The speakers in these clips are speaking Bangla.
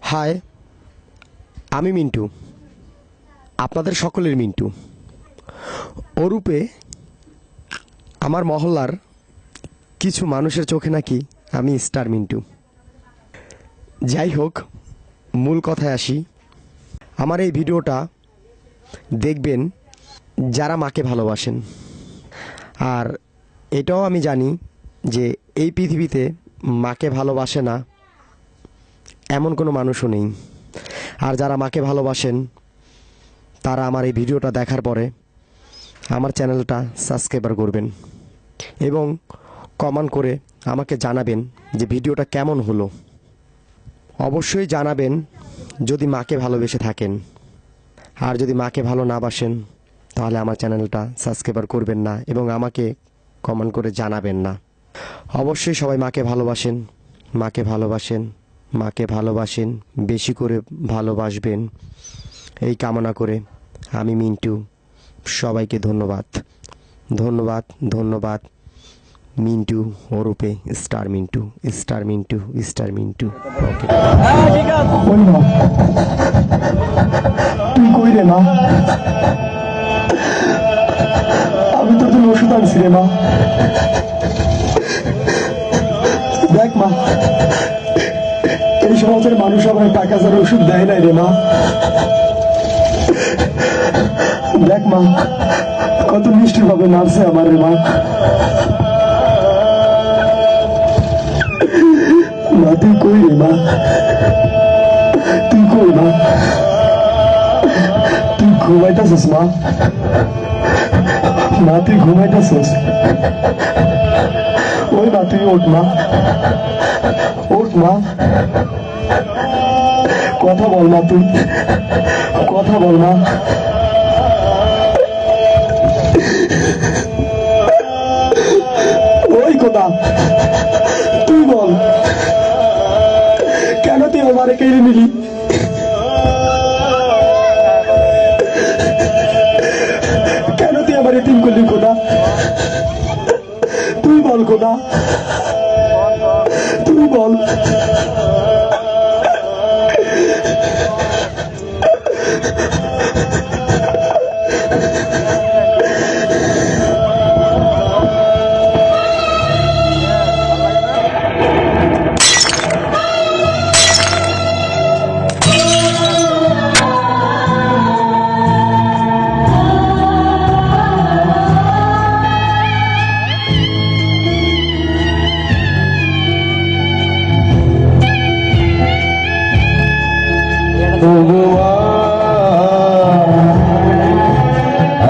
হাই, আমি মিন্টু, আপনাদের সকলের মিন্টু। ওরূপে আমার মহল্লার কিছু মানুষের চোখে নাকি আমি স্টার মিন্টু। যাই হোক, মূল কথায় আসি। আমার এই ভিডিওটা দেখবেন যারা মাকে ভালোবাসেন। আর এটাও আমি জানি যে এই পৃথিবীতে মাকে ভালোবাসে না এমন কোনো মানুষও নেই। আর যারা মাকে ভালোবাসেন তারা আমার এই ভিডিওটা দেখার পরে আমার চ্যানেলটা সাবস্ক্রাইব করবেন এবং কমেন্ট করে আমাকে জানাবেন যে ভিডিওটা কেমন হলো। অবশ্যই জানাবেন যদি মাকে ভালোবেসে থাকেন। আর যদি মাকে ভালো না বাসেন তাহলে আমার চ্যানেলটা সাবস্ক্রাইব করবেন না এবং আমাকে কমেন্ট করে জানাবেন না। অবশ্যই সবাই মাকে ভালোবাসেন, মাকে ভালোবাসেন, মাকে ভালোবাসেন, বেশি করে ভালোবাসবেন এই কামনা করে আমি মিন্টু সবাইকে ধন্যবাদ ধন্যবাদ ধন্যবাদ। মিন্টু ওরূপে star Mintu, star Mintu, star Mintu. Okay, তুই কই রে মা? আমি তোর জন্য ওষুধ আনছি রে মা। দেখ মা, এই সমাজের মানুষ আমার টাকা ছাড়া ওষুধ দেয় নাই রে মা। দেখ মা, কত মিষ্টি ভাবে নাচছে আমার রে মা। মা তুই কই রে মা? তুই কই মা? তুই ঘুমাইতেছিস মা? মা তুই ঘুমাইতেছিস? ওই মা তুই ওঠ মা, ওঠ মা, কথা বল মা, তুই কথা বল মা। ওই কথা তুই বল, কেন তুই আমারে কেড়ে নিলি? কেন তুই আমার এতিম করলি খোদা? তুই বল খোদা, তুই বল।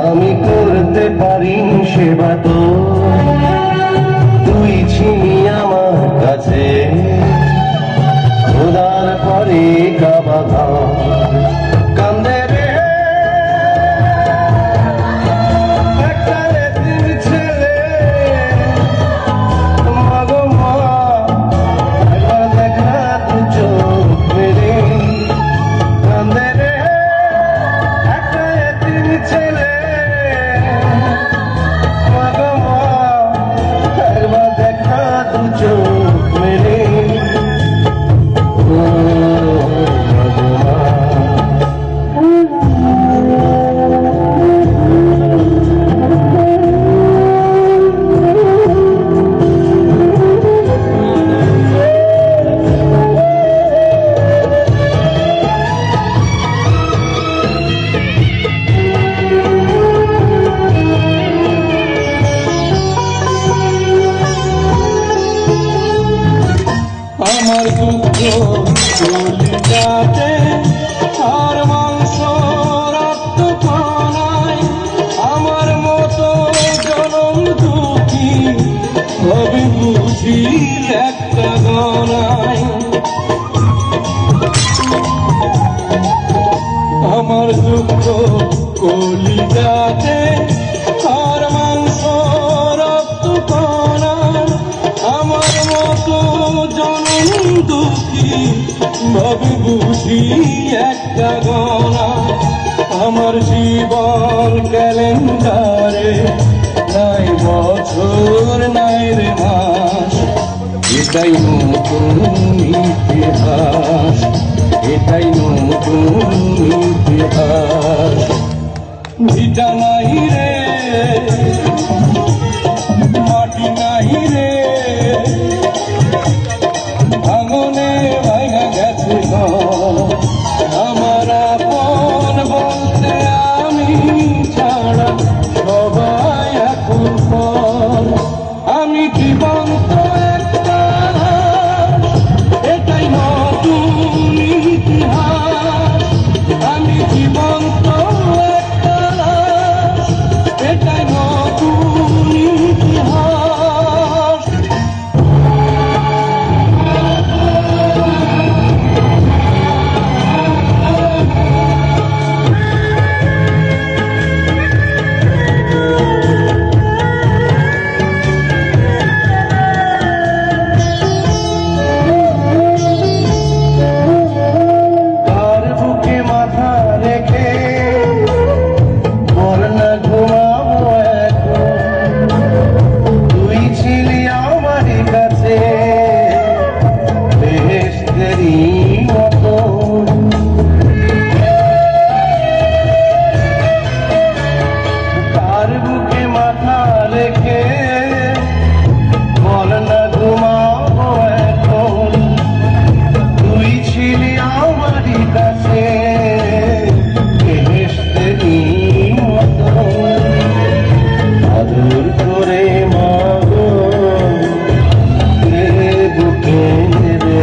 আমি করতে পারি সেবা তো, তুই ছিনি আমার কাছে খোদার পরে কাবা ঘর। কান্দে রে একটা এতিম ছেলে, মা গো মা, একবার দেখা দু চোখ মেলে। কান্দে রে একটা এতিম ছেলে, মা গো মা, একবার দেখা দু চোখ মেলে। ও মা গো মা। আমার দুঃখ কলিজাতে আর মাংস রক্ত কণায়, আমার মতো জনম দুঃখী হবে বুঝি একটা গণায়। আমার দুঃখ কলিজাতে আর মাংস রক্ত কণায়, আমার মতো জনম দুঃখী ভাবে বুঝি একটা গণা। আমার জীবন ক্যালেন্ডারে নাই বছর নাই রে মাস, এটাই নতুন ইতিহাস। এটাই নতুন ইতিহাস। ভিটা নাই রে, মাটি নাই রে, ভাঙনে ভাঙা গেছে ঘর। আমার আপন বলতে আমি ছাড়া সবাই এখন পর। আমি জীবন্ত একটা লাশ, এটাই নতুন ইতিহাস। আমি জীবন্ত একটা লাশ, এটাই নতুন ইতিহাস। তার বুকে মাথা রেখে বল না ঘুমাবো এখন। তুই ছিলি আমার কাছে বেহেশতেরই মতো। তার বুকে মাথা রেখে বল না ঘুমাবো এখন। তুই ছিলি আমারই কাছে বেহেশতেরই মতো। আদর করে মাগো রে বুকে রে,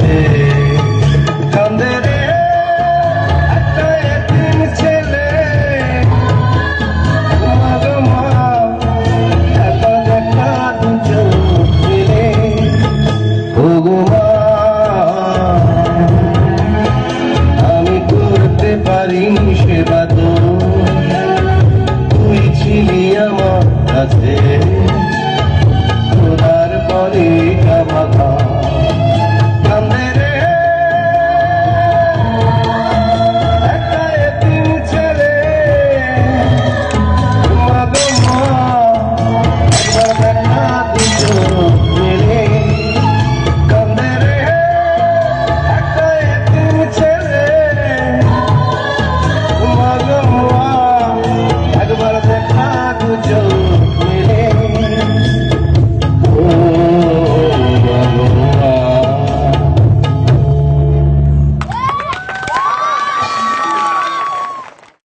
কান্দে রে একটা এতিম ছেলে। মাগো মা, একা দেখা দু চোখ মেলে। ওগো মা, আমি করতে পারিনি সেবা তো, তুই ছিলি আমার কাছে খোদার পরে কাবাখা। কান্দে রে একটা এতিম ছেলে। মাগো মা, একবার দেখা দু চোখ মেলে। কান্দে রে একটা এতিম ছেলে। মাগো মা, একবার দেখা দু চোখ